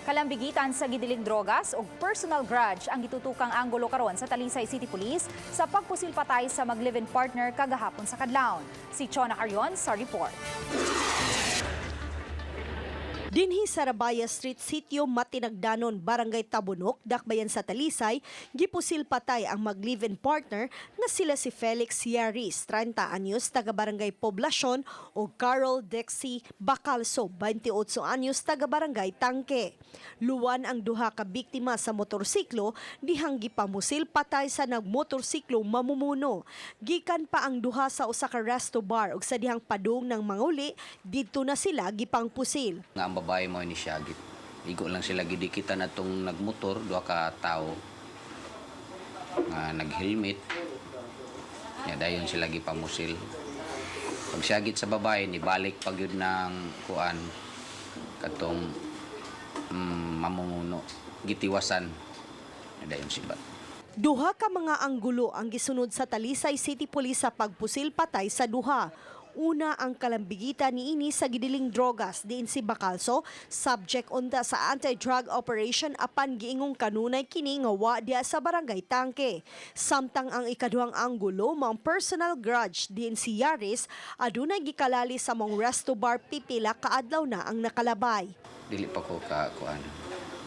Kalambigitan sa gidiling drogas o personal grudge ang gitutukang anggulo karon sa Talisay City Police sa pagpusil patay sa mag-live-in partner kagahapon sa Kadlawon. Si Chona Carrion sa report. Dinhi sa Rabaya Street, Sitio Matinagdanon, Barangay Tabunok, Dakbayan sa Talisay, gipusil patay ang mag-live-in partner nga sila si Felix Yaris, 30 anyos, taga Barangay Poblasyon, o Carol Dexy Bacalso, 28 anyos, taga Barangay Tangke. Luwan ang duha ka biktima sa motorsiklo, dihang gipamusil patay sa nagmotorsiklo mamumuno. Gikan pa ang duha sa usa ka resto bar ug sa dihang padung ng manguli, didto na sila gipangpusil. Nga ang babae mo ni siya, igo lang sila gidikitan atong nagmotor, duha ka tao nga naghelmet, ya dayon sila gipamusil. Pag siyagit sa babae, nibalik pag yun ng kuan katong mamumuno, gitiwasan, dayon sibat. Duha ka mga anggulo ang gisunod sa Talisay City Police sa pagpusil patay sa duha. Una ang kalambigitan niini sa gidiling drogas diin si Bacalso, subject unta sa anti-drug operation apan giingong kanunay kini nga wa diha sa Barangay Tangke. Samtang ang ikaduhang anggulo mao personal grudge diin si Yaris, adunay gikalali sa mong resto bar pipila kaadlaw na ang nakalabay. Dili pa ko ka kuan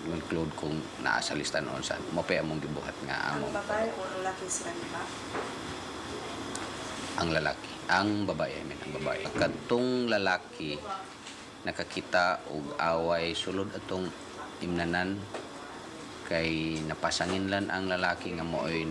include kung naa sa lista noon sa mapay among gibuhat nga among babae o lalaki sila ba? Ang lalaki, ang babae, ang babae. Katong lalaki nakakita og away sulod atong imnanan kay napasangin lan ang lalaki nga mo'y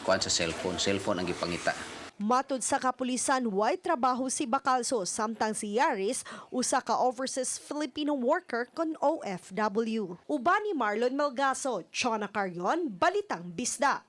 kuan sa cellphone ang gipangita. Matud sa kapulisan, way trabaho si Bacalso, samtang si Yaris, usa ka overseas Filipino worker kon OFW. Uban ni Marlon Melgaso, Chona Carrion, Balitang Bisda.